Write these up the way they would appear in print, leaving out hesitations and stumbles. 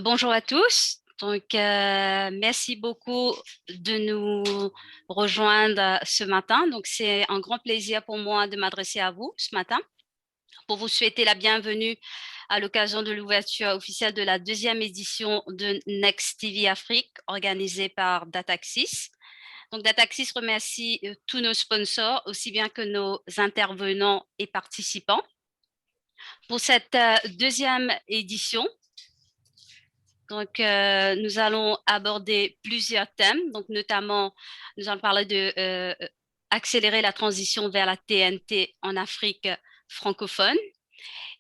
Bonjour à tous. Merci beaucoup de nous rejoindre ce matin. Donc, c'est un grand plaisir pour moi de m'adresser à vous ce matin pour vous souhaiter la bienvenue à l'occasion de l'ouverture officielle de la deuxième édition de Next TV Afrique organisée par Dataxis. Donc, Dataxis remercie tous nos sponsors, aussi bien que nos intervenants et participants. Pour cette deuxième édition, nous allons aborder plusieurs thèmes. Donc, notamment, nous allons parler de accélérer la transition vers la TNT en Afrique francophone,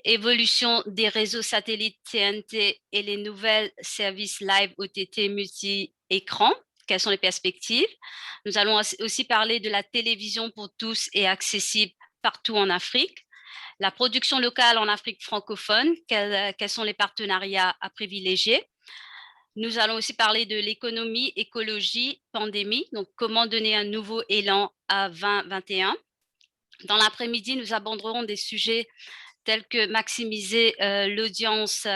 évolution des réseaux satellites TNT et les nouvelles services live OTT multi-écran. Quelles sont les perspectives? Nous allons aussi parler de la télévision pour tous et accessible partout en Afrique. La production locale en Afrique francophone, quels sont les partenariats à privilégier? Nous allons aussi parler de l'économie, écologie, pandémie, donc comment donner un nouveau élan à 2021. Dans l'après-midi, nous aborderons des sujets tels que maximiser l'audience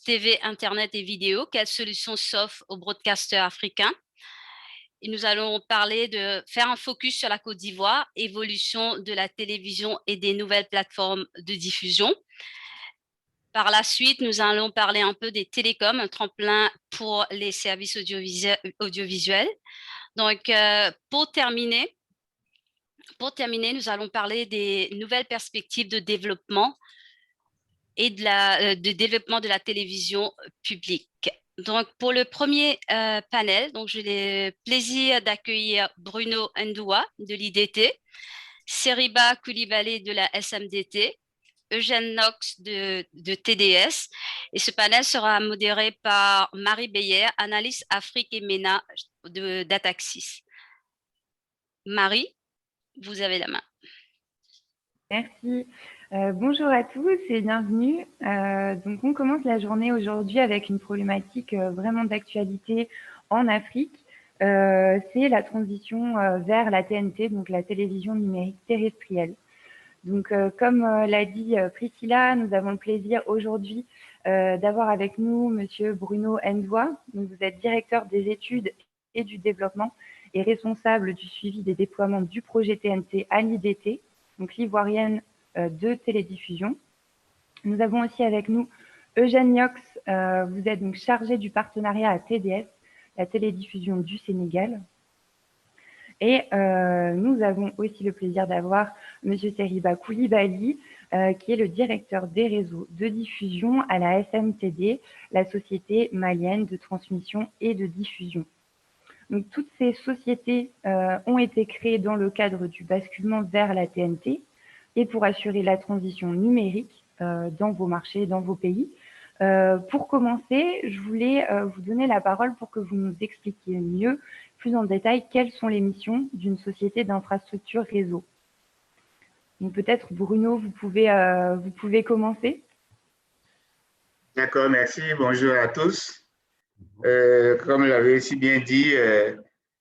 TV, Internet et vidéo, quelles solutions s'offrent aux broadcasters africains. Et nous allons parler de faire un focus sur la Côte d'Ivoire, évolution de la télévision et des nouvelles plateformes de diffusion. Par la suite, nous allons parler un peu des télécoms, un tremplin pour les services audiovisuels. Donc, pour terminer, nous allons parler des nouvelles perspectives de développement et de développement de la télévision publique. Donc, pour le premier panel, donc j'ai le plaisir d'accueillir Bruno Ndoua de l'IDT, Seriba Koulibaly de la SMDT, Eugène Knox de TDS. Et ce panel sera modéré par Marie Beyer, analyste Afrique et MENA de Dataxis. Marie, vous avez la main. Merci. Bonjour à tous et bienvenue. Donc, on commence la journée aujourd'hui avec une problématique vraiment d'actualité en Afrique. C'est la transition vers la TNT, donc la télévision numérique terrestrielle. Donc, comme l'a dit Priscilla, nous avons le plaisir aujourd'hui d'avoir avec nous Monsieur Bruno Ndoua. Donc, vous êtes directeur des études et du développement et responsable du suivi des déploiements du projet TNT à l'IDT, donc l'ivoirienne de télédiffusion. Nous avons aussi avec nous Eugène Niox. Vous êtes donc chargé du partenariat à TDS, la télédiffusion du Sénégal. Et nous avons aussi le plaisir d'avoir M. Seriba Koulibaly, qui est le directeur des réseaux de diffusion à la SMTD, la Société malienne de transmission et de diffusion. Donc, toutes ces sociétés ont été créées dans le cadre du basculement vers la TNT et pour assurer la transition numérique dans vos marchés, dans vos pays. Pour commencer, je voulais vous donner la parole pour que vous nous expliquiez mieux, plus en détail, quelles sont les missions d'une société d'infrastructure réseau. Donc peut-être Bruno, vous pouvez commencer. D'accord, merci. Bonjour à tous. Comme l'avait si bien dit,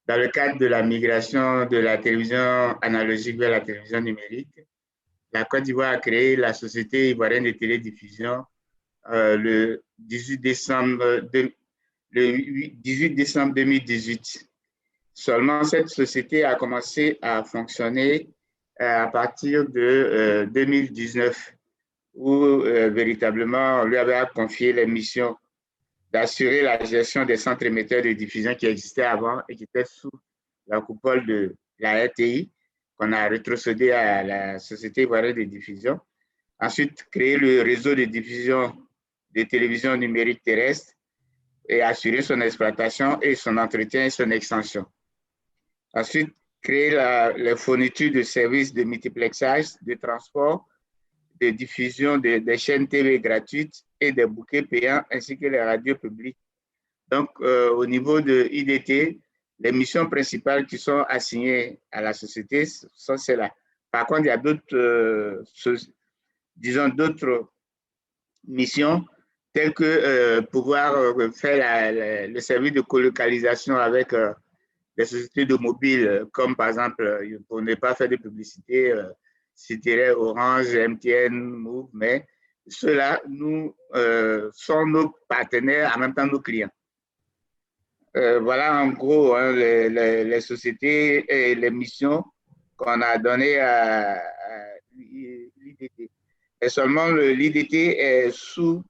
dans le cadre de la migration de la télévision analogique vers la télévision numérique, la Côte d'Ivoire a créé la Société ivoirienne de télédiffusion le 18 décembre 2018. Seulement, cette société a commencé à fonctionner à partir de 2019, où véritablement on lui avait confié les missions d'assurer la gestion des centres émetteurs de diffusion qui existaient avant et qui étaient sous la coupole de la RTI, qu'on a rétrocédé à la Société ivoirienne de diffusion. Ensuite, créer le réseau de diffusion des télévisions numériques terrestres et assurer son exploitation et son entretien et son extension. Ensuite, créer les fournitures de services de multiplexage, de transport, de diffusion des chaînes TV gratuites et des bouquets payants, ainsi que les radios publiques. Donc, au niveau de IDT, les missions principales qui sont assignées à la société sont celles-là. Par contre, il y a d'autres, d'autres missions telles que pouvoir faire le service de colocalisation avec les sociétés de mobile, comme par exemple, pour ne pas faire de publicité, citerait Orange, MTN, Move, mais ceux-là, nous sont nos partenaires, en même temps nos clients. Voilà en gros hein, les sociétés et les missions qu'on a données à l'IDT. Et seulement l'IDT est sous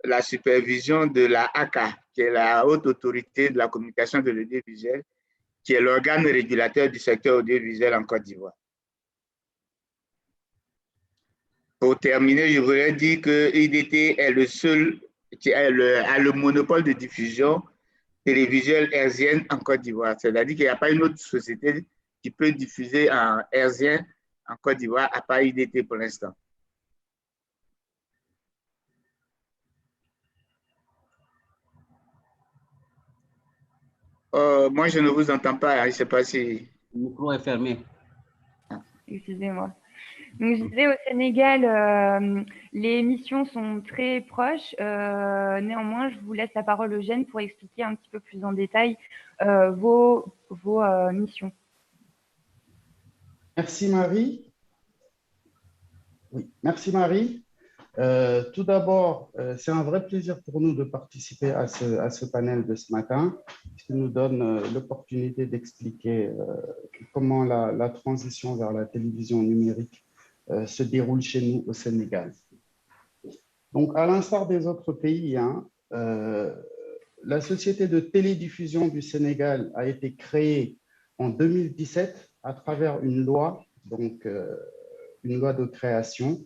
la supervision de la ACA, qui est la Haute Autorité de la Communication de l'Audiovisuel, qui est l'organe régulateur du secteur audiovisuel en Côte d'Ivoire. Pour terminer, je voudrais dire que l'IDT est le seul qui a le monopole de diffusion télévisuelle hertzienne en Côte d'Ivoire. C'est-à-dire qu'il n'y a pas une autre société qui peut diffuser en hertzien en Côte d'Ivoire à part IDT pour l'instant. Moi, je ne vous entends pas. Je ne sais pas si... Le micro est fermé. Excusez-moi. Donc, je disais, au Sénégal, les missions sont très proches. Néanmoins, je vous laisse la parole, Eugène, pour expliquer un petit peu plus en détail vos missions. Merci, Marie. Oui, merci, Marie. Tout d'abord, c'est un vrai plaisir pour nous de participer à ce panel de ce matin, qui nous donne l'opportunité d'expliquer comment la transition vers la télévision numérique se déroule chez nous au Sénégal. Donc, à l'instar des autres pays, hein, la société de télédiffusion du Sénégal a été créée en 2017 à travers une loi, donc une loi de création,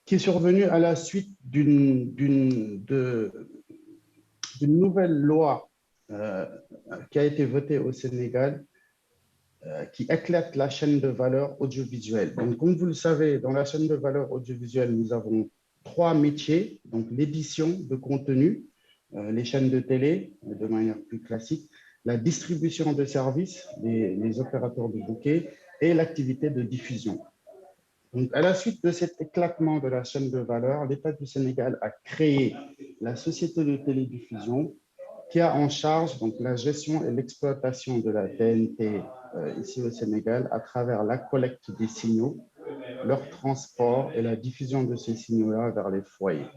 qui est survenue à la suite d'une nouvelle loi qui a été votée au Sénégal, qui éclate la chaîne de valeur audiovisuelle. Donc, comme vous le savez, dans la chaîne de valeur audiovisuelle, nous avons 3 métiers, donc l'édition de contenu, les chaînes de télé de manière plus classique, la distribution de services, les opérateurs de bouquet, et l'activité de diffusion. Donc, à la suite de cet éclatement de la chaîne de valeur, l'État du Sénégal a créé la société de télédiffusion qui a en charge donc, la gestion et l'exploitation de la TNT ici au Sénégal à travers la collecte des signaux, leur transport et la diffusion de ces signaux-là vers les foyers.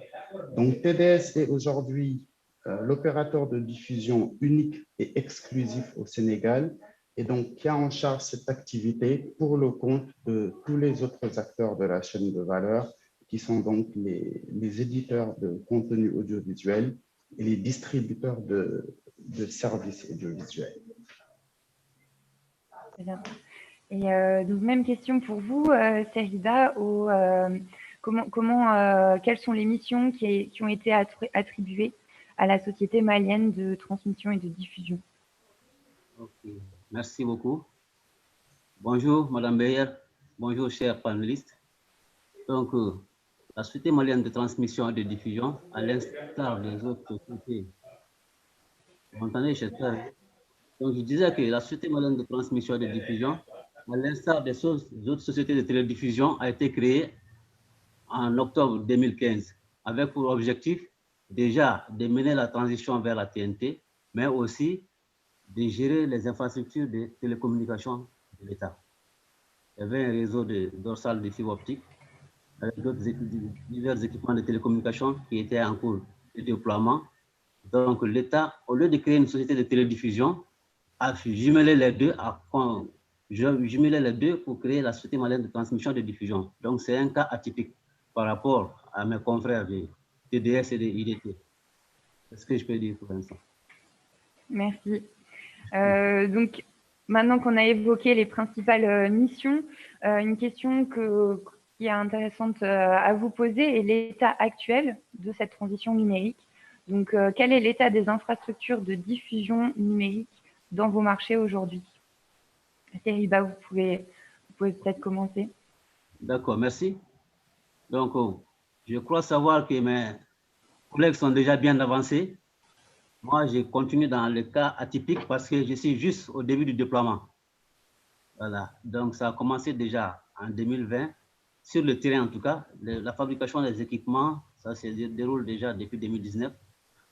Donc, TDS est aujourd'hui l'opérateur de diffusion unique et exclusif au Sénégal et donc qui a en charge cette activité pour le compte de tous les autres acteurs de la chaîne de valeur, qui sont donc les éditeurs de contenu audiovisuel et les distributeurs de services audiovisuels. Très bien. Et donc, même question pour vous, Serida. Quelles sont les missions qui ont été attribuées à la société malienne de transmission et de diffusion? Okay. Merci beaucoup. Bonjour, Madame Beyer. Bonjour, chers panélistes. Donc, la Société malienne de transmission et de diffusion, à l'instar des autres sociétés, vous m'entendez, chers frères? Donc, je disais que la Société malienne de transmission et de diffusion, à l'instar des autres sociétés de télédiffusion, a été créée en octobre 2015, avec pour objectif déjà de mener la transition vers la TNT, mais aussi de gérer les infrastructures de télécommunications de l'État. Il y avait un réseau de dorsales de fibre optique avec divers équipements de télécommunications qui étaient en cours de déploiement. Donc l'État, au lieu de créer une société de télédiffusion, a jumelé les deux pour créer la Société malienne de transmission et de diffusion. Donc c'est un cas atypique par rapport à mes confrères de TDS et de IDT. C'est ce que je peux dire pour l'instant. Merci. Donc, maintenant qu'on a évoqué les principales missions, une question qui est intéressante à vous poser est l'état actuel de cette transition numérique. Donc, quel est l'état des infrastructures de diffusion numérique dans vos marchés aujourd'hui? Seriba, vous pouvez peut-être commencer. D'accord, merci. Donc, je crois savoir que mes collègues sont déjà bien avancés. Moi, je continue dans le cas atypique parce que je suis juste au début du déploiement. Voilà, donc ça a commencé déjà en 2020, sur le terrain en tout cas. La fabrication des équipements, ça se déroule déjà depuis 2019.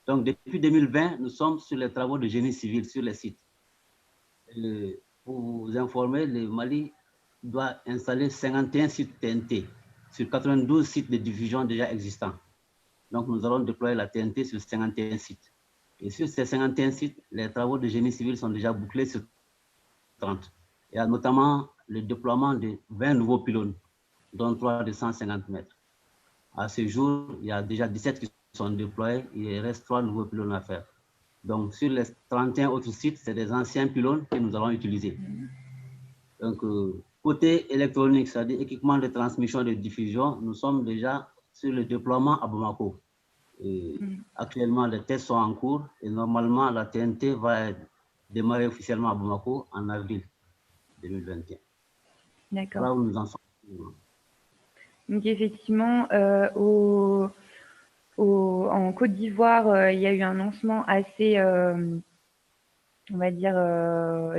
Donc, depuis 2020, nous sommes sur les travaux de génie civil sur les sites. Pour vous informer, le Mali doit installer 51 sites TNT sur 92 sites de diffusion déjà existants. Donc, nous allons déployer la TNT sur 51 sites. Et sur ces 51 sites, les travaux de génie civil sont déjà bouclés sur 30. Il y a notamment le déploiement de 20 nouveaux pylônes, dont 3 de 150 mètres. À ce jour, il y a déjà 17 qui sont déployés, il reste 3 nouveaux pylônes à faire. Donc, sur les 31 autres sites, c'est des anciens pylônes que nous allons utiliser. Donc, côté électronique, c'est-à-dire équipement de transmission et de diffusion, nous sommes déjà sur le déploiement à Bamako. Et actuellement, les tests sont en cours et normalement, la TNT va démarrer officiellement à Bamako en avril 2021. D'accord. Là où nous en sommes. Donc, effectivement, en Côte d'Ivoire, il y a eu un lancement assez, on va dire,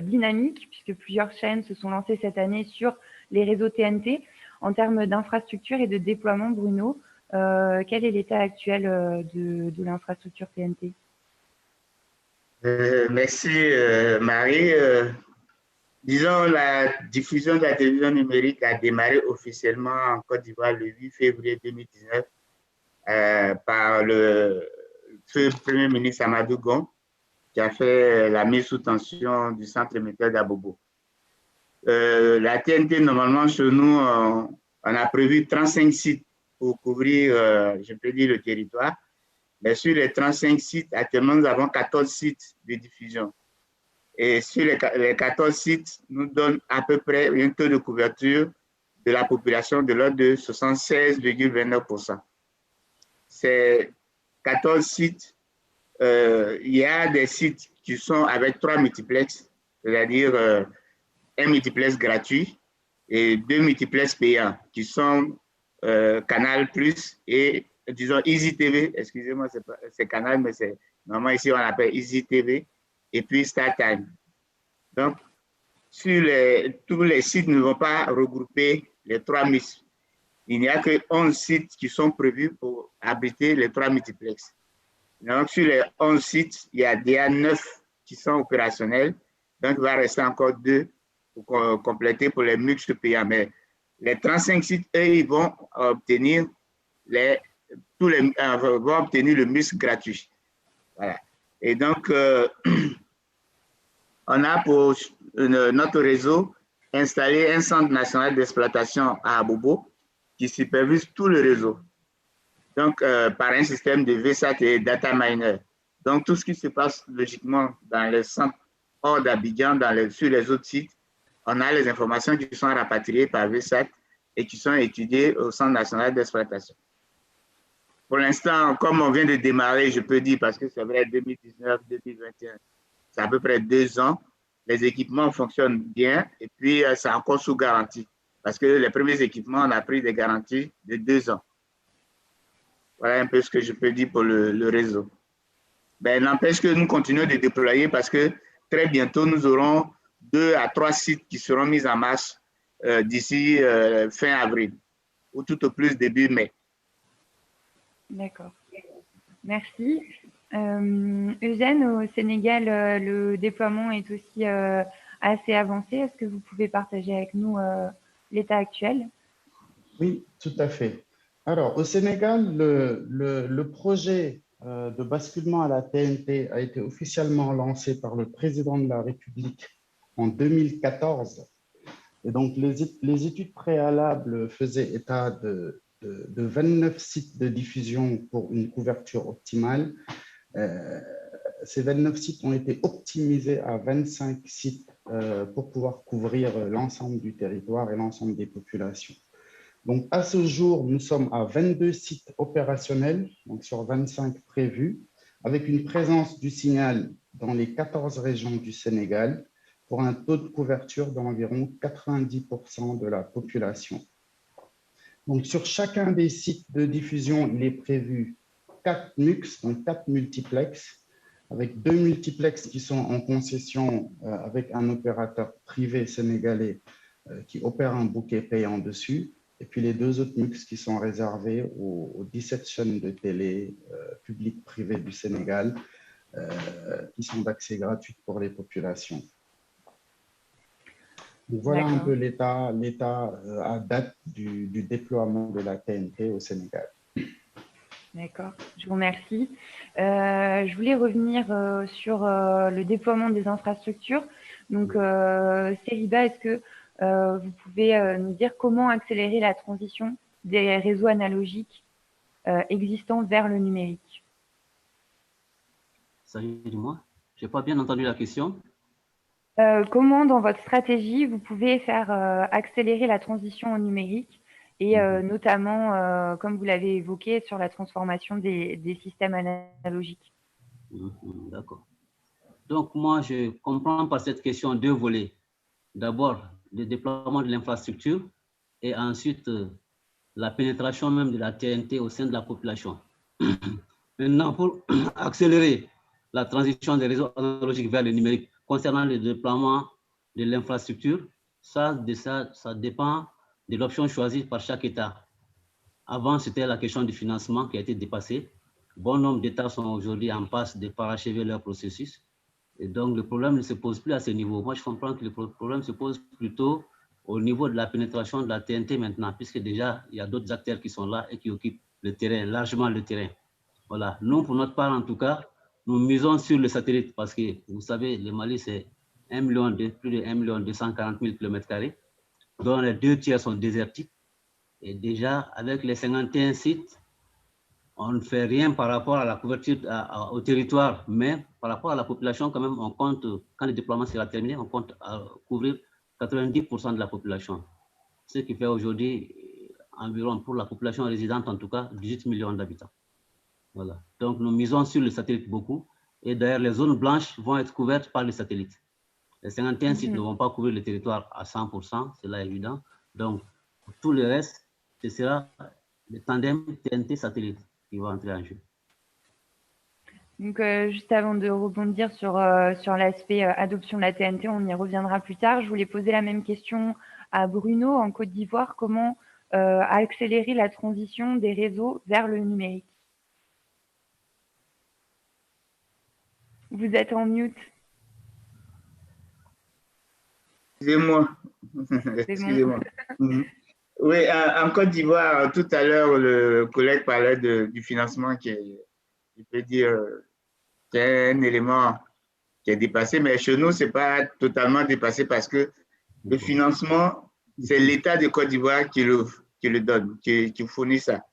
dynamique, puisque plusieurs chaînes se sont lancées cette année sur les réseaux TNT. En termes d'infrastructure et de déploiement, Bruno, quel est l'état actuel de l'infrastructure TNT? Merci, Marie. Disons, la diffusion de la télévision numérique a démarré officiellement en Côte d'Ivoire le 8 février 2019 par le Premier ministre Amadou Gon, qui a fait la mise sous tension du centre émetteur d'Abobo. La TNT, normalement, chez nous, on a prévu 35 sites pour couvrir, je peux dire, le territoire. Mais sur les 35 sites, actuellement, nous avons 14 sites de diffusion. Et sur les 14 sites, nous donnent à peu près un taux de couverture de la population de l'ordre de 76,29%. Ces 14 sites, il y a des sites qui sont avec 3 multiplex, c'est-à-dire un multiplex gratuit et 2 multiplex payants qui sont Canal Plus et, disons, Easy TV. Excusez-moi, c'est Canal, mais normalement ici on appelle Easy TV et puis StarTime. Donc, sur tous les sites ne vont pas regrouper les 3 MIS. Il n'y a que 11 sites qui sont prévus pour abriter les 3 multiplex. Donc, sur les 11 sites, il y a déjà 9 qui sont opérationnels. Donc, il va rester encore 2 pour compléter pour les mixtes payants. Mais les 35 sites, eux, ils vont obtenir vont obtenir le MIS gratuit. Voilà. Et donc, on a pour notre réseau installé un centre national d'exploitation à Abobo qui supervise tout le réseau. Donc, par un système de VSAT et data miner. Donc, tout ce qui se passe logiquement dans les centres hors d'Abidjan, sur les autres sites, on a les informations qui sont rapatriées par VSAT et qui sont étudiées au Centre national d'exploitation. Pour l'instant, comme on vient de démarrer, je peux dire, parce que c'est vrai, 2019-2021, c'est à peu près 2 ans, les équipements fonctionnent bien et puis c'est encore sous garantie. Parce que les premiers équipements, on a pris des garanties de 2 ans. Voilà un peu ce que je peux dire pour le réseau. Ben, n'empêche que nous continuons de déployer parce que très bientôt, nous aurons 2 à 3 sites qui seront mis en marche d'ici fin avril ou tout au plus début mai. D'accord. Merci. Eugène, au Sénégal, le déploiement est aussi assez avancé. Est-ce que vous pouvez partager avec nous l'état actuel? Oui, tout à fait. Alors, au Sénégal, le projet de basculement à la TNT a été officiellement lancé par le président de la République en 2014. Et donc, les études préalables faisaient état de 29 sites de diffusion pour une couverture optimale. Ces 29 sites ont été optimisés à 25 sites pour pouvoir couvrir l'ensemble du territoire et l'ensemble des populations. Donc, à ce jour, nous sommes à 22 sites opérationnels, donc sur 25 prévus, avec une présence du signal dans les 14 régions du Sénégal pour un taux de couverture d'environ 90% de la population. Donc, sur chacun des sites de diffusion, il est prévu 4 MUX, donc 4 multiplex, avec 2 multiplex qui sont en concession avec un opérateur privé sénégalais qui opère un bouquet payant dessus. Et puis les 2 autres MUX qui sont réservés aux 17 chaînes de télé publiques privées du Sénégal qui sont d'accès gratuit pour les populations. Donc voilà un peu l'état à date du déploiement de la TNT au Sénégal. D'accord, je vous remercie. Je voulais revenir sur le déploiement des infrastructures. Donc, Seriba, est-ce que vous pouvez nous dire comment accélérer la transition des réseaux analogiques existants vers le numérique? Ça s'agit de moi? Je n'ai pas bien entendu la question. Comment, dans votre stratégie, vous pouvez faire accélérer la transition au numérique et notamment, comme vous l'avez évoqué, sur la transformation des systèmes analogiques? D'accord. Donc, moi, je comprends par cette question deux volets. D'abord, le déploiement de l'infrastructure et ensuite, la pénétration même de la TNT au sein de la population. Maintenant, pour accélérer la transition des réseaux analogiques vers le numérique, concernant le déploiement de l'infrastructure, ça dépend de l'option choisie par chaque État. Avant, c'était la question du financement qui a été dépassée. Bon nombre d'États sont aujourd'hui en passe de parachever leur processus. Et donc, le problème ne se pose plus à ce niveau. Moi, je comprends que le problème se pose plutôt au niveau de la pénétration de la TNT maintenant, puisque déjà, il y a d'autres acteurs qui sont là et qui occupent le terrain, largement le terrain. Voilà. Nous, pour notre part, en tout cas, nous misons sur le satellite parce que, vous savez, le Mali, c'est plus de 1 240 000 km², dont les 2 tiers sont désertiques. Et déjà, avec les 51 sites, on ne fait rien par rapport à la couverture au territoire, mais par rapport à la population, quand même, on compte, quand le déploiement sera terminé, on compte couvrir 90% de la population. Ce qui fait aujourd'hui environ, pour la population résidente en tout cas, 18 millions d'habitants. Voilà. Donc, nous misons sur le satellite beaucoup. Et d'ailleurs, les zones blanches vont être couvertes par le satellite. Les 51 sites ne vont pas couvrir le territoire à 100%, c'est là évident. Donc, pour tout le reste, ce sera le tandem TNT satellite qui va entrer en jeu. Donc, juste avant de rebondir sur l'aspect adoption de la TNT, on y reviendra plus tard. Je voulais poser la même question à Bruno en Côte d'Ivoire. Comment accélérer la transition des réseaux vers le numérique? Vous êtes en mute. Excusez-moi. Excusez-moi. Oui, en Côte d'Ivoire, tout à l'heure, le collègue parlait du financement qui est, je peux dire, qui est un élément qui est dépassé, mais chez nous, ce n'est pas totalement dépassé parce que le financement, c'est l'État de Côte d'Ivoire qui le donne, qui fournit ça.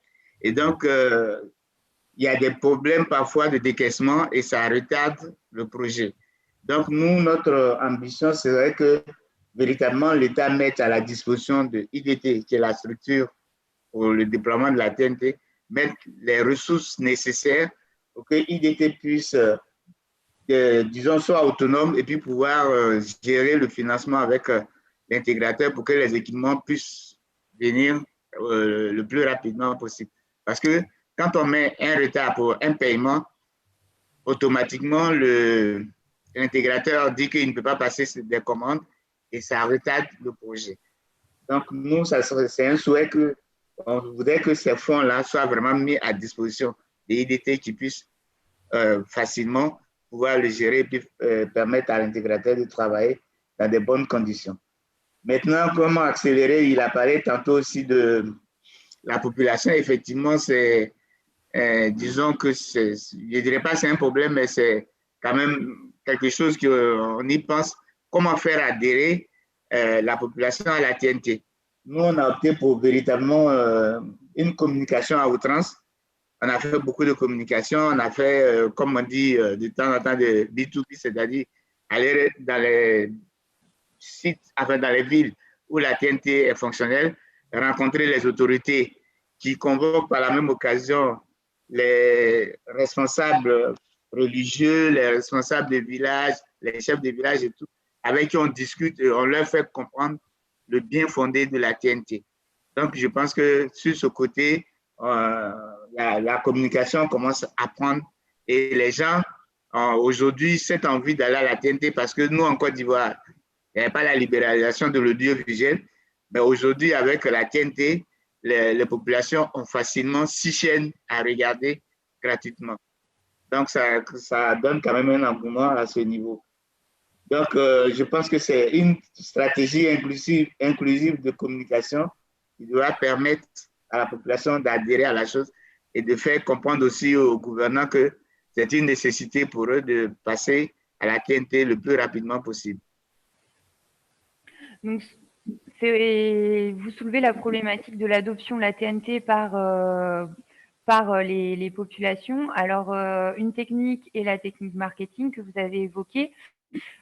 Et donc, il y a des problèmes parfois de décaissement et ça retarde le projet. Donc, nous, notre ambition serait que véritablement l'État mette à la disposition de IDT, qui est la structure pour le déploiement de la TNT, mettre les ressources nécessaires pour que IDT puisse, disons, soit autonome et puis pouvoir gérer le financement avec l'intégrateur pour que les équipements puissent venir le plus rapidement possible. Parce que quand on met un retard pour un paiement, automatiquement, l'intégrateur dit qu'il ne peut pas passer des commandes et ça retarde le projet. Donc, nous, c'est un souhait on voudrait que ces fonds-là soient vraiment mis à disposition des IDT qui puissent facilement pouvoir le gérer et puis permettre à l'intégrateur de travailler dans de bonnes conditions. Maintenant, comment accélérer? Il apparaît tantôt aussi de la population. Effectivement, c'est, disons que je ne dirais pas que c'est un problème, mais c'est quand même quelque chose qu'on y pense. Comment faire adhérer la population à la TNT? Nous, on a opté pour véritablement une communication à outrance. On a fait beaucoup de communication. On a fait, comme on dit de temps en temps, de B2B, c'est-à-dire aller dans les sites, enfin dans les villes où la TNT est fonctionnelle, rencontrer les autorités qui convoquent par la même occasion les responsables religieux, les responsables des villages, les chefs de village et tout, avec qui on discute et on leur fait comprendre le bien fondé de la TNT. Donc, je pense que sur ce côté, la communication commence à prendre et les gens aujourd'hui cette envie d'aller à la TNT parce que nous, en Côte d'Ivoire, il n'y avait pas la libéralisation de l'audiovisuel, mais aujourd'hui, avec la TNT, les populations ont facilement 6 chaînes à regarder gratuitement. Donc, ça donne quand même un engouement à ce niveau. Donc, je pense que c'est une stratégie inclusive de communication qui doit permettre à la population d'adhérer à la chose. et de faire comprendre aussi aux gouvernants que c'est une nécessité pour eux de passer à la TNT le plus rapidement possible. Donc, vous soulevez la problématique de l'adoption de la TNT par les populations. Alors, une technique est la technique marketing que vous avez évoquée.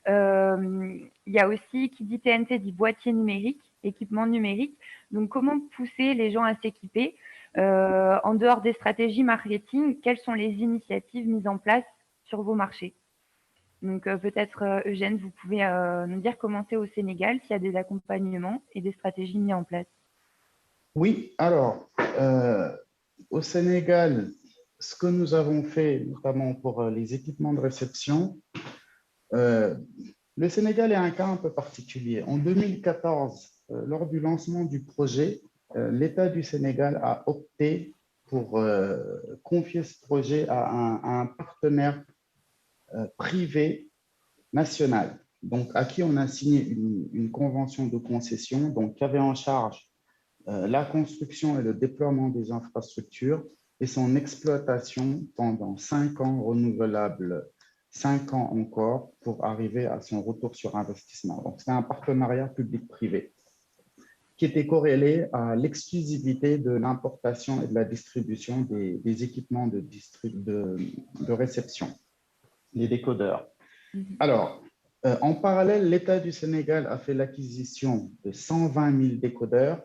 Il y a aussi, qui dit TNT, dit boîtier numérique, équipement numérique. Donc, comment pousser les gens à s'équiper en dehors des stratégies marketing? Quelles sont les initiatives mises en place sur vos marchés? Donc, peut-être, Eugène, vous pouvez nous dire comment c'est au Sénégal, s'il y a des accompagnements et des stratégies mises en place. Oui, alors, au Sénégal, ce que nous avons fait, notamment pour les équipements de réception, le Sénégal est un cas un peu particulier. En 2014, lors du lancement du projet, l'État du Sénégal a opté pour confier ce projet à un partenaire privé national, donc à qui on a signé une convention de concession, donc qui avait en charge la construction et le déploiement des infrastructures et son exploitation pendant 5 ans renouvelables, 5 ans encore pour arriver à son retour sur investissement. Donc, c'est un partenariat public-privé qui était corrélé à l'exclusivité de l'importation et de la distribution des équipements de réception, les décodeurs. Alors, en parallèle, l'État du Sénégal a fait l'acquisition de 120 000 décodeurs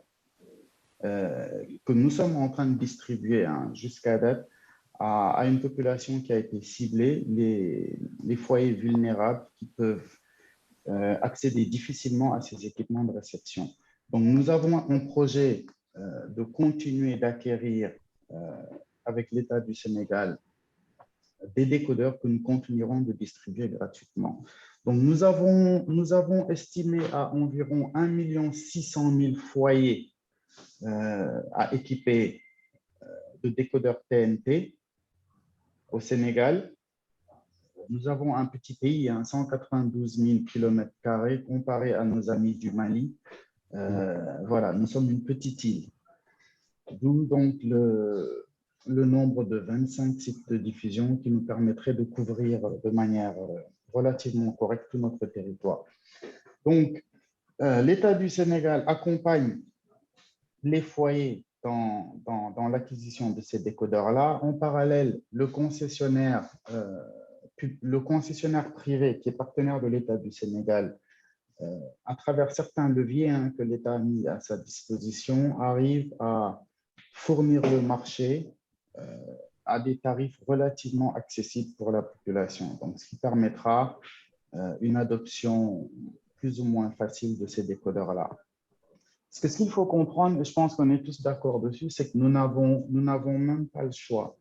que nous sommes en train de distribuer jusqu'à date à une population qui a été ciblée, les foyers vulnérables qui peuvent accéder difficilement à ces équipements de réception. Donc, nous avons un projet de continuer d'acquérir avec l'État du Sénégal des décodeurs que nous continuerons de distribuer gratuitement. Donc, nous avons estimé à environ 1 600 000 foyers à équiper de décodeurs TNT au Sénégal. Nous avons un petit pays, 192 000 km² comparé à nos amis du Mali. Voilà, nous sommes une petite île. D'où donc le nombre de 25 sites de diffusion qui nous permettrait de couvrir de manière relativement correcte tout notre territoire. Donc, l'État du Sénégal accompagne les foyers dans l'acquisition de ces décodeurs-là. En parallèle, le concessionnaire privé qui est partenaire de l'État du Sénégal, à travers certains leviers que l'État a mis à sa disposition, arrive à fournir le marché à des tarifs relativement accessibles pour la population. Donc, ce qui permettra une adoption plus ou moins facile de ces décodeurs-là. Ce qu'il faut comprendre, et je pense qu'on est tous d'accord dessus, c'est que nous n'avons même pas le choix.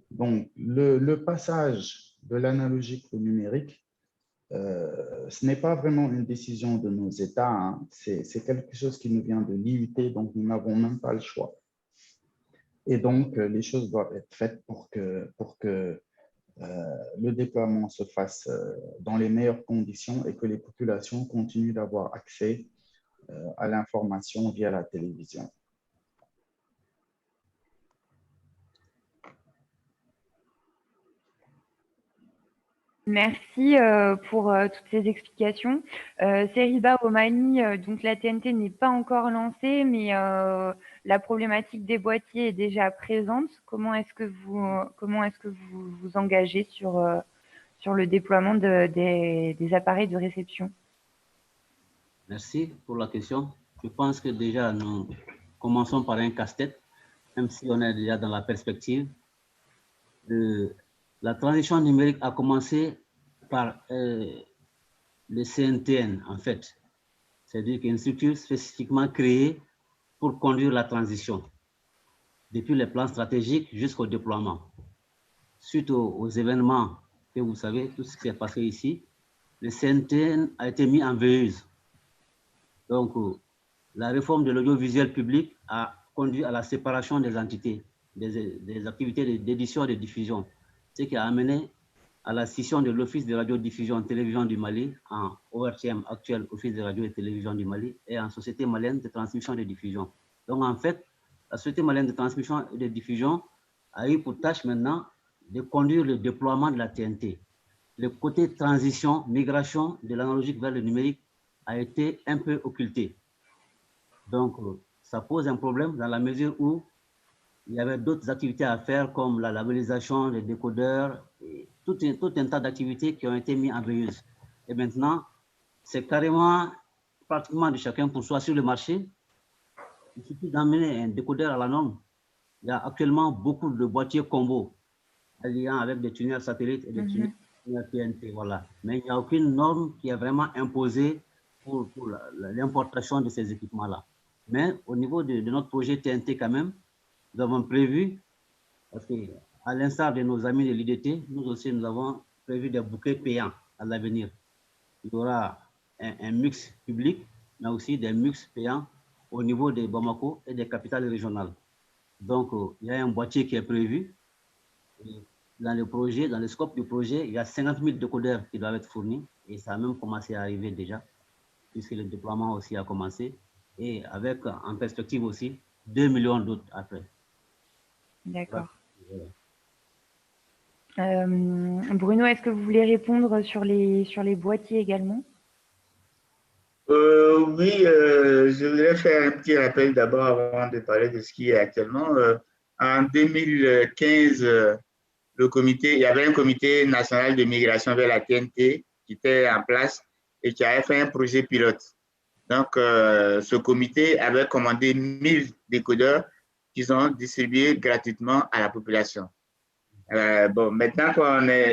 Donc, le passage de l'analogique au numérique, ce n'est pas vraiment une décision de nos États, c'est quelque chose qui nous vient de l'IUT, donc nous n'avons même pas le choix. Et donc, les choses doivent être faites pour que le déploiement se fasse dans les meilleures conditions et que les populations continuent d'avoir accès à l'information via la télévision. Merci pour toutes ces explications. Seriba au Mali, donc la TNT n'est pas encore lancée, mais la problématique des boîtiers est déjà présente. Comment est-ce que vous vous engagez sur le déploiement des appareils de réception? Merci pour la question. Je pense que déjà nous commençons par un casse-tête, même si on est déjà dans la perspective. La transition numérique a commencé par le CNTN, en fait. C'est-à-dire qu'une structure spécifiquement créée pour conduire la transition, depuis les plans stratégiques jusqu'au déploiement. Suite aux événements que vous savez, tout ce qui s'est passé ici, le CNTN a été mis en veilleuse. Donc, la réforme de l'audiovisuel public a conduit à la séparation des entités, des activités d'édition et de diffusion, ce qui a amené à la scission de l'Office de radiodiffusion et télévision du Mali en ORTM, actuel Office de radio et télévision du Mali, et en Société malienne de transmission et de diffusion. Donc, en fait, la Société malienne de transmission et de diffusion a eu pour tâche maintenant de conduire le déploiement de la TNT. Le côté transition, migration de l'analogique vers le numérique a été un peu occulté. Donc, ça pose un problème dans la mesure où il y avait d'autres activités à faire comme la labellisation, les décodeurs, et tout un tas d'activités qui ont été mises en veilleuse. Et maintenant, c'est carrément pratiquement de chacun pour soi sur le marché. Il suffit d'emmener un décodeur à la norme. Il y a actuellement beaucoup de boîtiers combo alliant avec des tunnels satellites et des tunnels TNT. Voilà. Mais il n'y a aucune norme qui est vraiment imposée pour l'importation de ces équipements-là. Mais au niveau de notre projet TNT, quand même, nous avons prévu, parce qu'à l'instar de nos amis de l'IDT, nous aussi, nous avons prévu des bouquets payants à l'avenir. Il y aura un mix public, mais aussi des mix payants au niveau de Bamako et des capitales régionales. Donc, il y a un boîtier qui est prévu. Dans le projet, dans le scope du projet, il y a 50 000 décodeurs qui doivent être fournis et ça a même commencé à arriver déjà, puisque le déploiement aussi a commencé et avec en perspective aussi 2 millions d'autres après. D'accord. Bruno, est-ce que vous voulez répondre sur les boîtiers également? Oui, je voudrais faire un petit rappel d'abord avant de parler de ce qui est actuellement. En 2015, il y avait un comité national de migration vers la TNT qui était en place et qui avait fait un projet pilote. Donc, ce comité avait commandé 1000 décodeurs qu'ils ont distribués gratuitement à la population. Bon, maintenant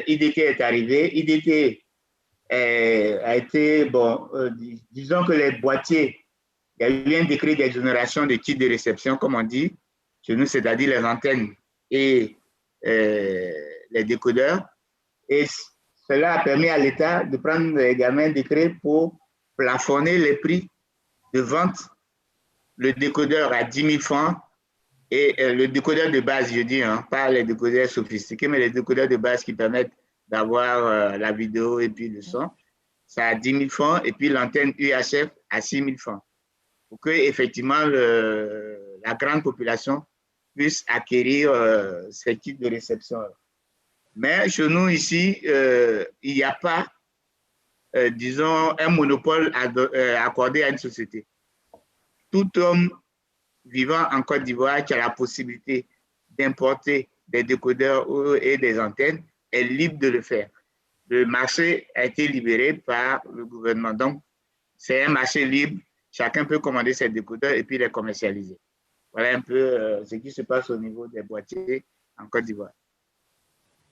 IDT est arrivé, IDT a été, bon, disons que les boîtiers, il y a eu un décret d'exonération de titres de réception, comme on dit, chez nous, c'est-à-dire les antennes et les décodeurs. Et cela a permis à l'État de prendre également un décret pour plafonner les prix de vente, le décodeur à 10 000 francs et le décodeur de base, je dis, hein, pas les décodeurs sophistiqués, mais les décodeurs de base qui permettent d'avoir la vidéo et puis le son. Ça a 10 000 francs et puis l'antenne UHF à 6 000 francs pour que effectivement la grande population puisse acquérir ces types de réception. Mais chez nous ici, il n'y a pas, disons, un monopole accordé à une société. Tout homme vivant en Côte d'Ivoire qui a la possibilité d'importer des décodeurs et des antennes est libre de le faire. Le marché a été libéré par le gouvernement. Donc, c'est un marché libre. Chacun peut commander ses décodeurs et puis les commercialiser. Voilà un peu ce qui se passe au niveau des boîtiers en Côte d'Ivoire.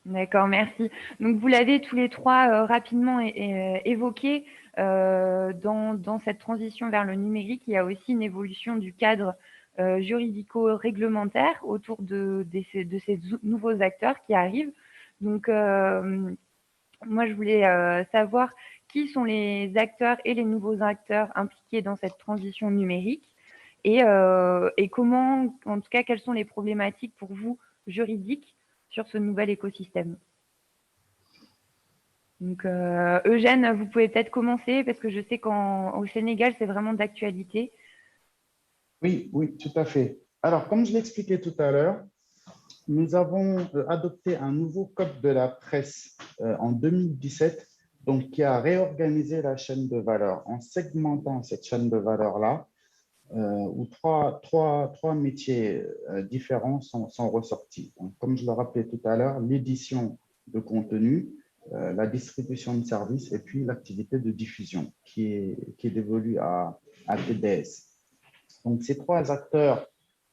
D'accord, merci. Donc, vous l'avez tous les trois rapidement évoqué. Dans cette transition vers le numérique, il y a aussi une évolution du cadre juridico-réglementaire autour de ces nouveaux acteurs qui arrivent. Donc, moi, je voulais savoir qui sont les acteurs et les nouveaux acteurs impliqués dans cette transition numérique et comment, en tout cas, quelles sont les problématiques pour vous juridiques sur ce nouvel écosystème. Donc, Eugène, vous pouvez peut-être commencer parce que je sais qu'au Sénégal, c'est vraiment d'actualité. Oui, oui, tout à fait. Alors, comme je l'expliquais tout à l'heure, nous avons adopté un nouveau code de la presse en 2017, donc qui a réorganisé la chaîne de valeur en segmentant cette chaîne de valeur-là, où trois métiers différents sont ressortis. Donc, comme je le rappelais tout à l'heure, l'édition de contenu, la distribution de services et puis l'activité de diffusion qui est dévolue à TDS. Donc, ces trois acteurs,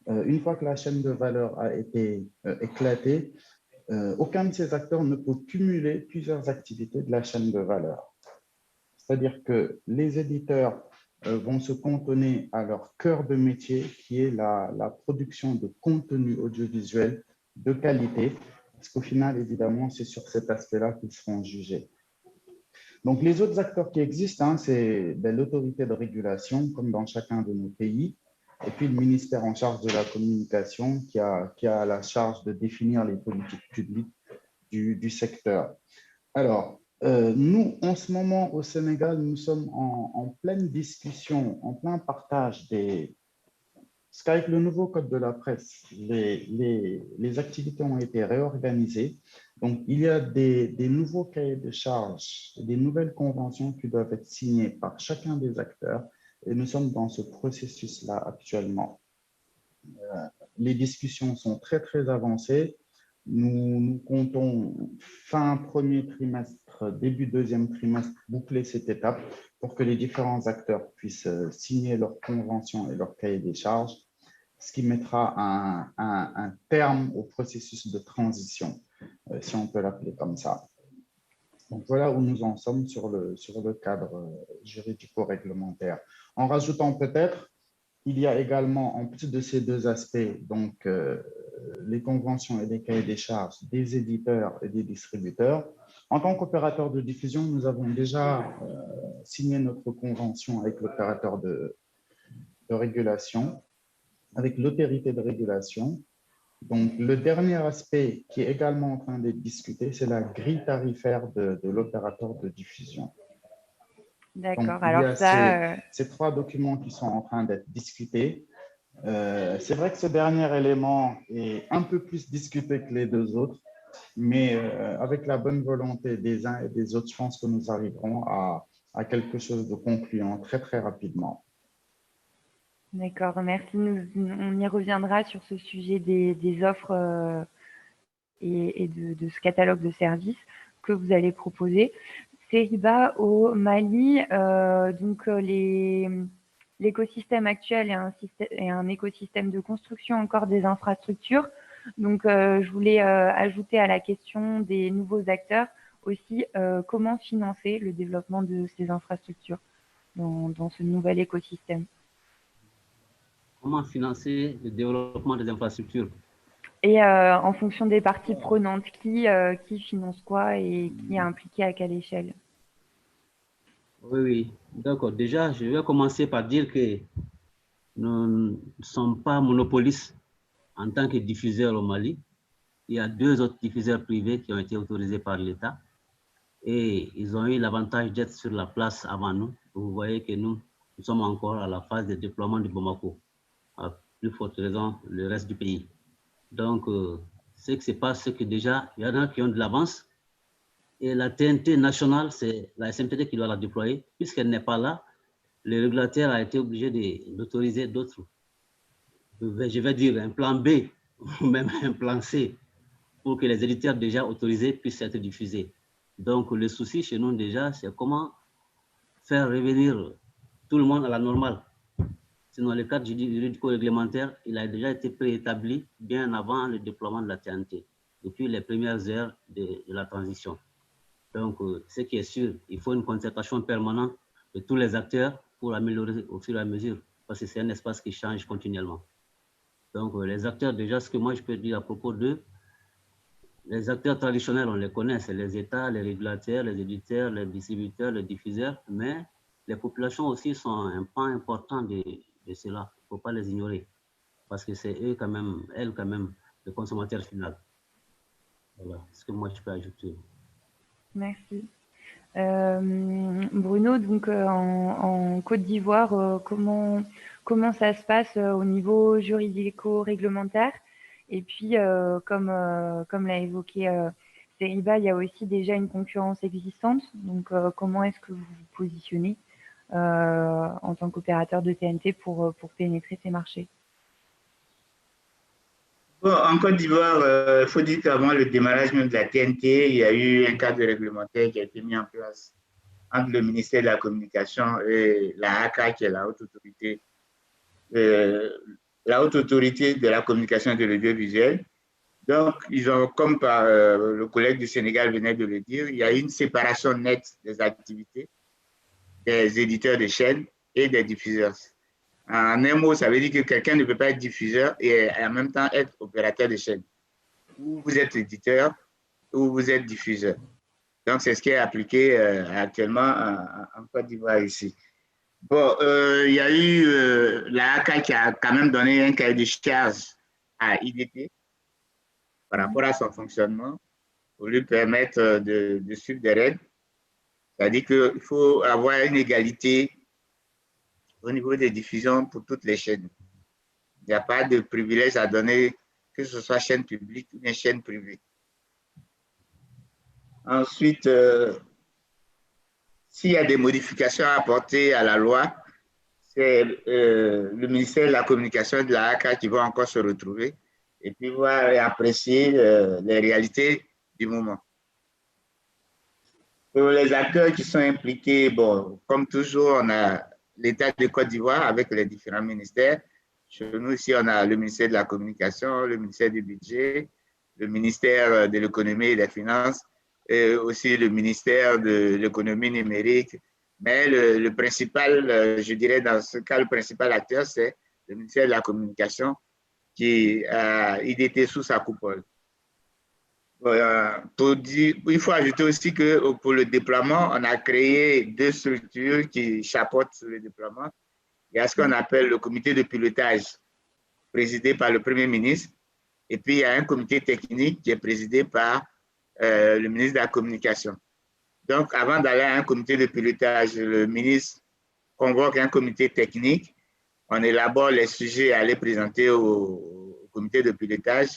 une fois que la chaîne de valeur a été éclatée, aucun de ces acteurs ne peut cumuler plusieurs activités de la chaîne de valeur. C'est-à-dire que les éditeurs vont se cantonner à leur cœur de métier, qui est la production de contenu audiovisuel de qualité, parce qu'au final, évidemment, c'est sur cet aspect-là qu'ils seront jugés. Donc, les autres acteurs qui existent, c'est l'autorité de régulation, comme dans chacun de nos pays, et puis le ministère en charge de la communication qui a la charge de définir les politiques publiques du secteur. Alors, nous, en ce moment, au Sénégal, nous sommes en pleine discussion, en plein partage Parce qu'avec le nouveau code de la presse, les activités ont été réorganisées. Donc, il y a des nouveaux cahiers de charges, des nouvelles conventions qui doivent être signées par chacun des acteurs. Et nous sommes dans ce processus-là actuellement. Les discussions sont très, très avancées. Nous comptons fin premier trimestre, début deuxième trimestre, boucler cette étape pour que les différents acteurs puissent signer leurs conventions et leurs cahiers des charges, ce qui mettra un terme au processus de transition, si on peut l'appeler comme ça. Donc voilà où nous en sommes sur le cadre juridico-réglementaire. En rajoutant peut-être, il y a également, en plus de ces deux aspects, donc les conventions et les cahiers des charges des éditeurs et des distributeurs. En tant qu'opérateur de diffusion, nous avons déjà signé notre convention avec l'opérateur de régulation, avec l'autorité de régulation. Donc, le dernier aspect qui est également en train d'être discuté, c'est la grille tarifaire de l'opérateur de diffusion. D'accord. Alors, il y Alors a ça, ces trois documents qui sont en train d'être discutés. C'est vrai que ce dernier élément est un peu plus discuté que les deux autres, mais avec la bonne volonté des uns et des autres, je pense que nous arriverons à quelque chose de concluant très, très rapidement. d'accord, merci. On y reviendra sur ce sujet des offres et de ce catalogue de services que vous allez proposer. Seriba, au Mali, l'écosystème actuel est un écosystème de construction encore des infrastructures. Donc, je voulais ajouter à la question des nouveaux acteurs aussi comment financer le développement de ces infrastructures dans ce nouvel écosystème. Comment financer le développement des infrastructures? Et en fonction des parties prenantes, qui finance quoi et qui est impliqué à quelle échelle? Oui, oui, d'accord. Déjà, je vais commencer par dire que nous ne sommes pas monopolistes en tant que diffuseurs au Mali. Il y a deux autres diffuseurs privés qui ont été autorisés par l'État et ils ont eu l'avantage d'être sur la place avant nous. Vous voyez que nous sommes encore à la phase de déploiement de Bamako, à plus forte raison le reste du pays. Donc, ce qui se passe, c'est que déjà, il y en a qui ont de l'avance et la TNT nationale, c'est la SMTT qui doit la déployer. Puisqu'elle n'est pas là, le régulateur a été obligé d'autoriser d'autres, je vais dire un plan B ou même un plan C pour que les éditeurs déjà autorisés puissent être diffusés. Donc, le souci chez nous déjà, c'est comment faire revenir tout le monde à la normale. Sinon, le cadre juridico-réglementaire, il a déjà été préétabli bien avant le déploiement de la TNT, depuis les premières heures de la transition. Donc, ce qui est sûr, il faut une concertation permanente de tous les acteurs pour améliorer au fur et à mesure, parce que c'est un espace qui change continuellement. Donc, les acteurs, déjà, ce que moi je peux dire à propos d'eux, les acteurs traditionnels, on les connaît, c'est les États, les régulateurs, les éditeurs, les distributeurs, les diffuseurs, mais les populations aussi sont un pan important de cela. Il ne faut pas les ignorer, parce que c'est eux quand même, elles quand même, le consommateur final. Voilà ce que moi je peux ajouter. Merci. Bruno, donc en Côte d'Ivoire, comment ça se passe au niveau juridico-réglementaire? Et puis, comme l'a évoqué Seriba, il y a aussi déjà une concurrence existante. Donc, comment est-ce que vous vous positionnez en tant qu'opérateur de TNT pour pénétrer ces marchés? Bon, en Côte d'Ivoire, il faut dire qu'avant le démarrage même de la TNT, il y a eu un cadre réglementaire qui a été mis en place entre le ministère de la Communication et la ACA, qui est la haute autorité de la communication et de l'audiovisuel. Donc, ils ont, comme le collègue du Sénégal venait de le dire, il y a une séparation nette des activités des éditeurs de chaînes et des diffuseurs. En un mot, ça veut dire que quelqu'un ne peut pas être diffuseur et en même temps être opérateur de chaîne. Ou vous êtes éditeur ou vous êtes diffuseur. Donc, c'est ce qui est appliqué actuellement en Côte d'Ivoire ici. Bon, il y a eu la ACA qui a quand même donné un cahier de charge à IDT par rapport à son fonctionnement pour lui permettre de suivre des règles. C'est-à-dire qu'il faut avoir une égalité au niveau des diffusions pour toutes les chaînes. Il n'y a pas de privilège à donner, que ce soit chaîne publique ou une chaîne privée. Ensuite, s'il y a des modifications à apporter à la loi, c'est le ministère de la Communication et de la ACA qui va encore se retrouver et puis va apprécier les réalités du moment. Pour les acteurs qui sont impliqués, bon, comme toujours, on a l'État de Côte d'Ivoire avec les différents ministères. Chez nous, ici, on a le ministère de la Communication, le ministère du Budget, le ministère de l'Économie et des Finances, et aussi le ministère de l'Économie numérique. Mais le principal, je dirais dans ce cas, le principal acteur, c'est le ministère de la Communication qui a IDT sous sa coupole. Il faut ajouter aussi que pour le déploiement, on a créé 2 structures qui chapeautent le déploiement. Il y a ce qu'on appelle le comité de pilotage présidé par le Premier ministre. Et puis, il y a un comité technique qui est présidé par le ministre de la Communication. Donc, avant d'aller à un comité de pilotage, le ministre convoque un comité technique. On élabore les sujets à aller présenter au comité de pilotage.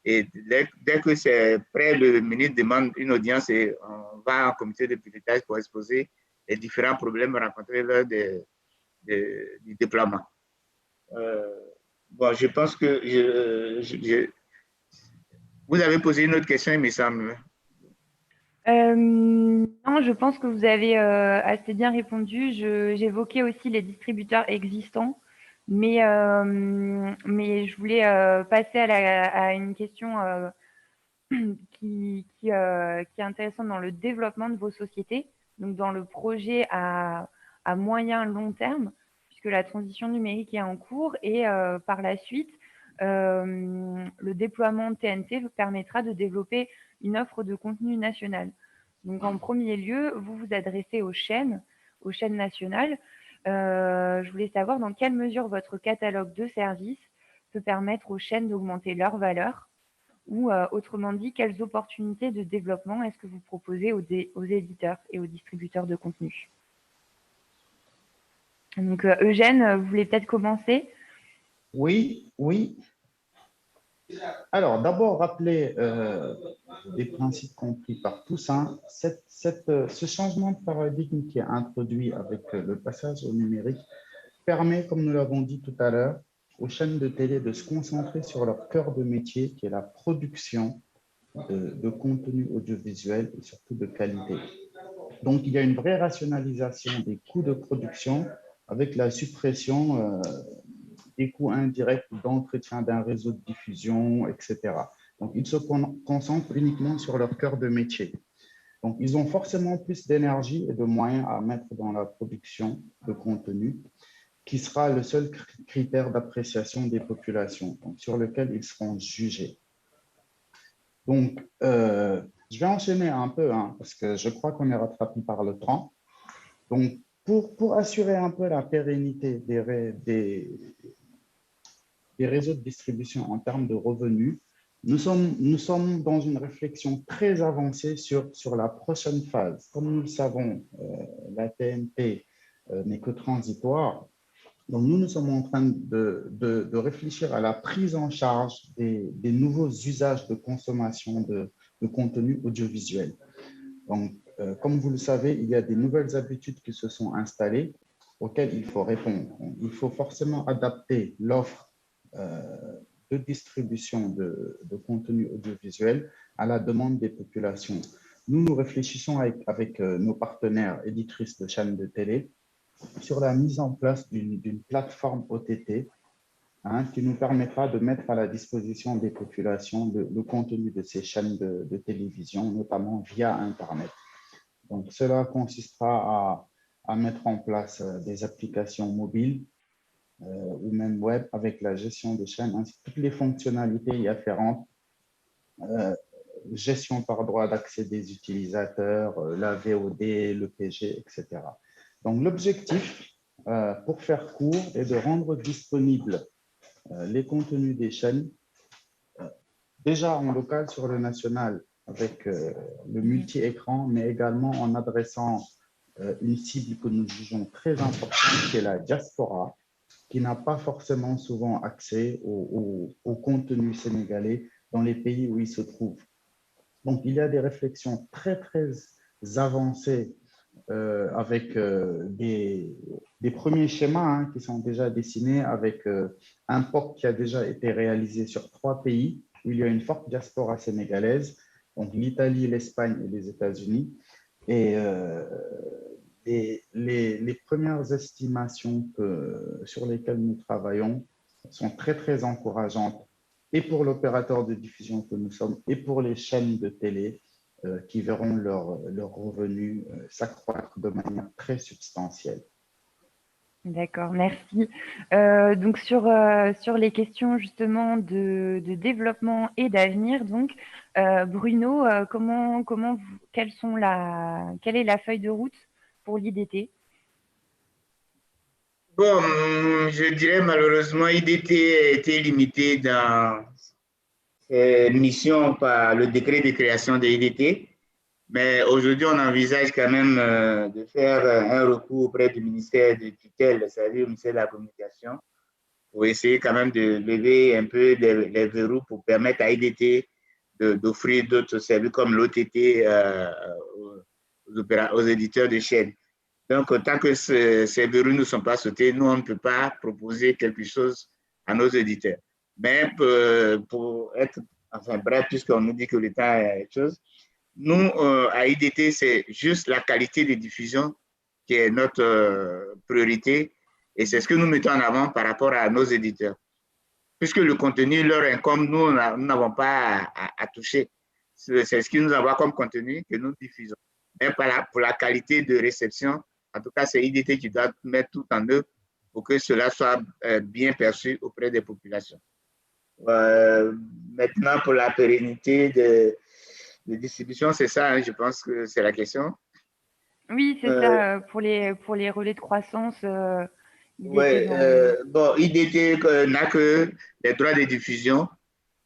Et dès que c'est prêt, le ministre demande une audience et on va en comité de pilotage pour exposer les différents problèmes rencontrés lors du déploiement. Bon, je pense que vous avez posé une autre question, il me semble. Non, je pense que vous avez assez bien répondu. J'évoquais aussi les distributeurs existants, mais je voulais passer à une question qui est intéressante dans le développement de vos sociétés, donc dans le projet à moyen long terme, puisque la transition numérique est en cours et par la suite, le déploiement de TNT vous permettra de développer une offre de contenu national. Donc en premier lieu, vous vous adressez aux chaînes nationales. Je voulais savoir dans quelle mesure votre catalogue de services peut permettre aux chaînes d'augmenter leur valeur ou autrement dit, quelles opportunités de développement est-ce que vous proposez aux éditeurs et aux distributeurs de contenu? Donc Eugène, vous voulez peut-être commencer? Oui. Alors, d'abord, rappeler des principes compris par tous. Hein. Ce changement de paradigme qui est introduit avec le passage au numérique permet, comme nous l'avons dit tout à l'heure, aux chaînes de télé de se concentrer sur leur cœur de métier, qui est la production de contenu audiovisuel et surtout de qualité. Donc, il y a une vraie rationalisation des coûts de production avec la suppression des coûts indirects d'entretien d'un réseau de diffusion, etc. Donc, ils se concentrent uniquement sur leur cœur de métier. Donc, ils ont forcément plus d'énergie et de moyens à mettre dans la production de contenu, qui sera le seul critère d'appréciation des populations, donc, sur lequel ils seront jugés. Donc, je vais enchaîner un peu, hein, parce que je crois qu'on est rattrapé par le temps. Donc, pour assurer un peu la pérennité des réseaux de distribution en termes de revenus, nous sommes dans une réflexion très avancée sur la prochaine phase. Comme nous le savons, la TNT n'est que transitoire. Donc, nous sommes en train de réfléchir à la prise en charge des nouveaux usages de consommation de contenu audiovisuel. Donc, comme vous le savez, il y a des nouvelles habitudes qui se sont installées auxquelles il faut répondre. Il faut forcément adapter l'offre de distribution de contenu audiovisuel à la demande des populations. Nous réfléchissons avec nos partenaires éditrices de chaînes de télé sur la mise en place d'une plateforme OTT qui nous permettra de mettre à la disposition des populations le contenu de ces chaînes de télévision, notamment via Internet. Donc, cela consistera à mettre en place des applications mobiles ou même web avec la gestion des chaînes, ainsi que toutes les fonctionnalités y afférentes, gestion par droit d'accès des utilisateurs, la VOD, le PG, etc. Donc, l'objectif, pour faire court, est de rendre disponibles les contenus des chaînes, déjà en local sur le national avec le multi-écran, mais également en adressant une cible que nous jugeons très importante, qui est la diaspora, qui n'a pas forcément souvent accès au contenu sénégalais dans les pays où il se trouve. Donc, il y a des réflexions très, très avancées avec des premiers schémas qui sont déjà dessinés avec un POC qui a déjà été réalisé sur 3 pays où il y a une forte diaspora sénégalaise, donc l'Italie, l'Espagne et les États-Unis. Et les premières estimations sur lesquelles nous travaillons sont très, très encourageantes, et pour l'opérateur de diffusion que nous sommes, et pour les chaînes de télé qui verront leurs revenus s'accroître de manière très substantielle. D'accord, merci. Donc sur les questions justement de développement et d'avenir, donc Bruno, quelle est la feuille de route pour l'IDT? Bon, je dirais malheureusement, IDT a été limité dans ses missions par le décret de création de l'IDT. Mais aujourd'hui, on envisage quand même de faire un recours auprès du ministère de tutelle, c'est-à-dire le ministère de la Communication, pour essayer quand même de lever un peu les verrous pour permettre à IDT d'offrir d'autres services comme l'OTT aux éditeurs de chaînes. Donc, tant que ces verrous ne sont pas sautés, nous, on ne peut pas proposer quelque chose à nos éditeurs. Mais pour être, enfin bref, puisqu'on nous dit que l'État est chose, nous, à IDT, c'est juste la qualité de diffusion qui est notre priorité, et c'est ce que nous mettons en avant par rapport à nos éditeurs. Puisque le contenu leur incombe, nous n'avons pas à toucher. C'est ce qui nous envoie comme contenu que nous diffusons. Mais pour la qualité de réception, en tout cas, c'est IDT qui doit mettre tout en œuvre pour que cela soit bien perçu auprès des populations. Maintenant, pour la pérennité de distribution, c'est ça, je pense que c'est la question. Oui, c'est ça, pour les relais de croissance. Oui, bon, IDT n'a que les droits de diffusion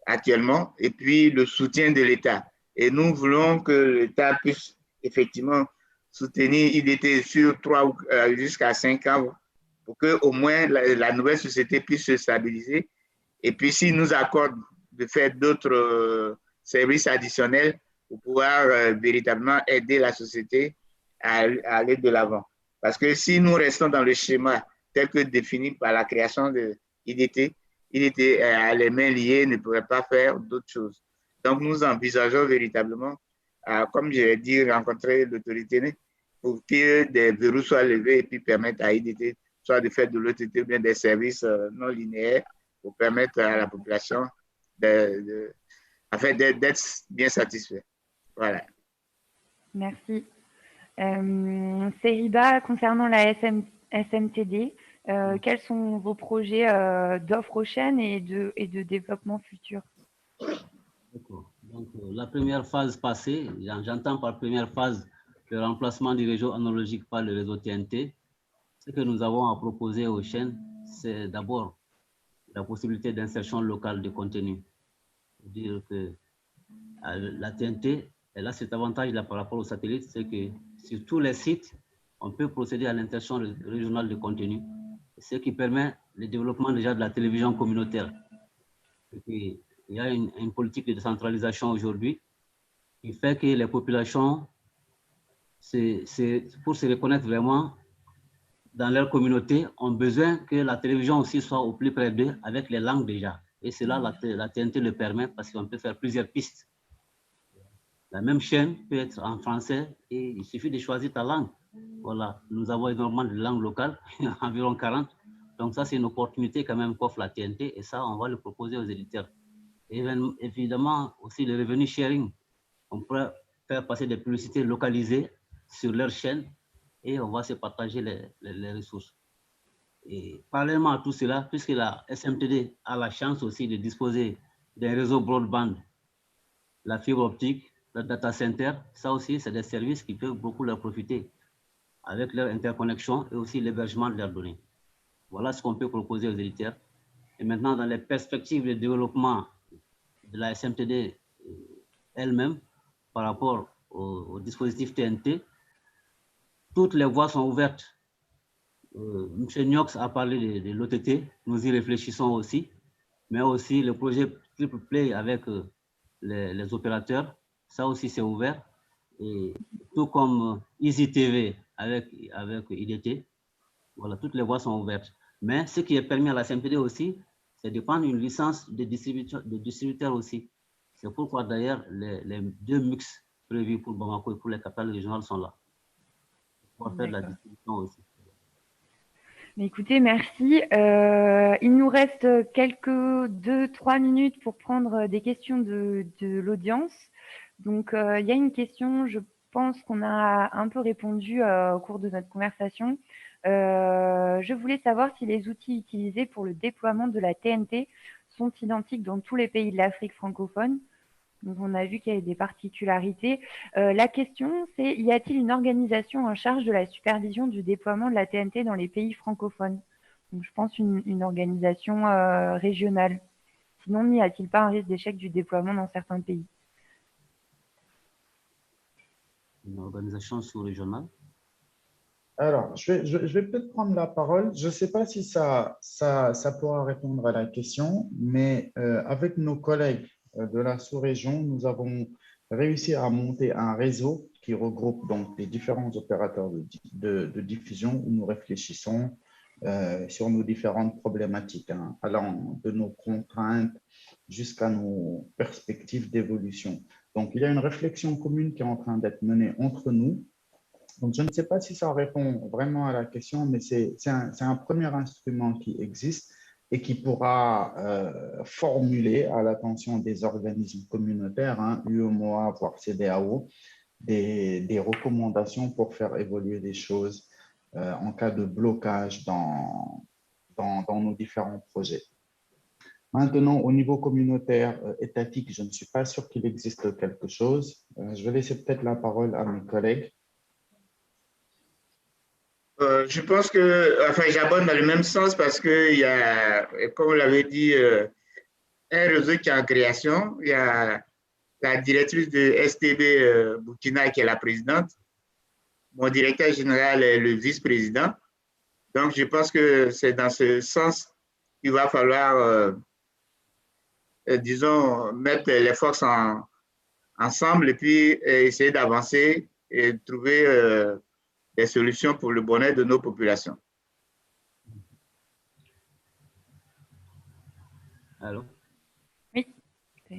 actuellement et puis le soutien de l'État. Et nous voulons que l'État puisse effectivement soutenir IDT sur 3 jusqu'à 5 ans pour qu'au moins la nouvelle société puisse se stabiliser. Et puis, s'il nous accorde de faire d'autres services additionnels pour pouvoir véritablement aider la société à aller de l'avant. Parce que si nous restons dans le schéma tel que défini par la création de IDT, IDT à les mains liées ne pourrait pas faire d'autres choses. Donc, nous envisageons véritablement, comme je l'ai dit, rencontrer l'autorité pour que des verrous soient levés et puis permettre à IDT soit de faire de l'OTT ou bien des services non linéaires pour permettre à la population d'être bien satisfait. Voilà. Merci. Seriba, concernant la SMTD, quels sont vos projets d'offres aux chaînes et de développement futur? D'accord. Donc, la première phase passée, j'entends par première phase le remplacement du réseau analogique par le réseau TNT. Ce que nous avons à proposer aux chaînes, c'est d'abord la possibilité d'insertion locale de contenu. C'est-à-dire que la TNT, elle a cet avantage-là par rapport au satellite, c'est que sur tous les sites, on peut procéder à l'insertion régionale de contenu, ce qui permet le développement déjà de la télévision communautaire. Et puis, il y a une politique de décentralisation aujourd'hui qui fait que les populations, pour se reconnaître vraiment dans leur communauté, ont besoin que la télévision aussi soit au plus près d'eux avec les langues déjà. Et cela, la TNT le permet parce qu'on peut faire plusieurs pistes. La même chaîne peut être en français et il suffit de choisir ta langue. Voilà, nous avons énormément de langues locales, environ 40. Donc ça, c'est une opportunité quand même qu'offre la TNT et ça, on va le proposer aux éditeurs. Et évidemment, aussi le revenu sharing. On pourrait faire passer des publicités localisées sur leur chaîne et on va se partager les ressources. Et parallèlement à tout cela, puisque la SMTD a la chance aussi de disposer d'un réseau broadband, la fibre optique, le data center, ça aussi, c'est des services qui peuvent beaucoup leur profiter avec leur interconnexion et aussi l'hébergement de leurs données. Voilà ce qu'on peut proposer aux éditeurs. Et maintenant, dans les perspectives de développement de la SMTD elle-même, par rapport au dispositif TNT, toutes les voies sont ouvertes M. Niox a parlé de l'OTT, nous y réfléchissons aussi, mais aussi le projet Triple Play avec les opérateurs, ça aussi c'est ouvert, et tout comme Easy TV avec IDT, voilà, toutes les voies sont ouvertes. Mais ce qui est permis à la CMPD aussi, c'est de prendre une licence de distributeur aussi. C'est pourquoi d'ailleurs les 2 mix prévus pour Bamako et pour les capitales régionales sont là, pour faire de la distribution aussi. Écoutez, merci. Il nous reste quelques 2-3 minutes pour prendre des questions de l'audience. Donc, il y a une question, je pense qu'on a un peu répondu au cours de notre conversation. Je voulais savoir si les outils utilisés pour le déploiement de la TNT sont identiques dans tous les pays de l'Afrique francophone. Donc, on a vu qu'il y avait des particularités. La question, c'est, y a-t-il une organisation en charge de la supervision du déploiement de la TNT dans les pays francophones? Donc, je pense une organisation régionale. Sinon, n'y a-t-il pas un risque d'échec du déploiement dans certains pays? Une organisation sous-régionale? Alors, je vais peut-être prendre la parole. Je ne sais pas si ça pourra répondre à la question, mais avec nos collègues de la sous-région, nous avons réussi à monter un réseau qui regroupe donc les différents opérateurs de diffusion où nous réfléchissons sur nos différentes problématiques, hein, allant de nos contraintes jusqu'à nos perspectives d'évolution. Donc, il y a une réflexion commune qui est en train d'être menée entre nous. Donc, je ne sais pas si ça répond vraiment à la question, mais c'est un premier instrument qui existe et qui pourra formuler à l'attention des organismes communautaires, hein, UEMOA, voire CEDEAO, des recommandations pour faire évoluer les choses en cas de blocage dans nos différents projets. Maintenant, au niveau communautaire, étatique, je ne suis pas sûr qu'il existe quelque chose. Je vais laisser peut-être la parole à mes collègues. Je pense que, enfin, j'abonde dans le même sens parce qu'il y a, comme vous l'avez dit, un réseau qui est en création. Il y a la directrice de STB Burkina qui est la présidente. Mon directeur général est le vice-président. Donc, je pense que c'est dans ce sens qu'il va falloir, disons, mettre les forces ensemble et puis essayer d'avancer et trouver des solutions pour le bonheur de nos populations. Allô? Oui.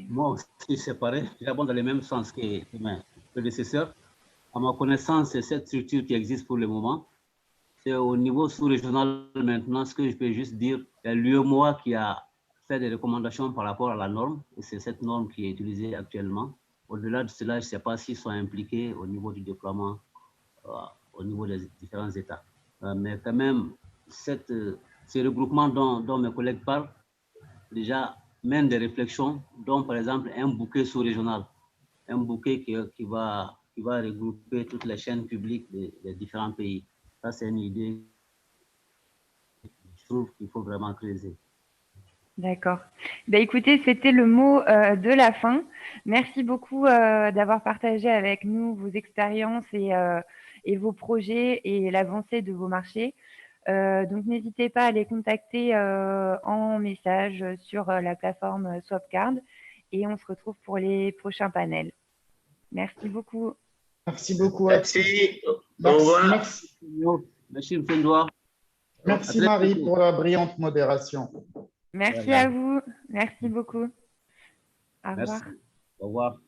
Moi aussi, c'est pareil. J'abonde dans le même sens que mes prédécesseurs. À ma connaissance, c'est cette structure qui existe pour le moment. C'est au niveau sous-régional maintenant. Ce que je peux juste dire, c'est l'UEMOA qui a fait des recommandations par rapport à la norme. Et c'est cette norme qui est utilisée actuellement. Au-delà de cela, je ne sais pas s'ils sont impliqués au niveau du déploiement, au niveau des différents États. Mais quand même, ces regroupements dont mes collègues parlent, déjà mènent des réflexions, dont par exemple un bouquet sous-régional, un bouquet qui va regrouper toutes les chaînes publiques des différents pays. Ça, c'est une idée que je trouve qu'il faut vraiment creuser. D'accord. Ben, écoutez, c'était le mot de la fin. Merci beaucoup d'avoir partagé avec nous vos expériences et vos projets et l'avancée de vos marchés. Donc, n'hésitez pas à les contacter en message sur la plateforme Swapcard et on se retrouve pour les prochains panels. Merci beaucoup. Merci beaucoup. Merci. Au revoir. Merci, Mfendoua. Merci Marie pour la brillante modération. Merci à vous. Merci beaucoup. Au revoir. Au revoir.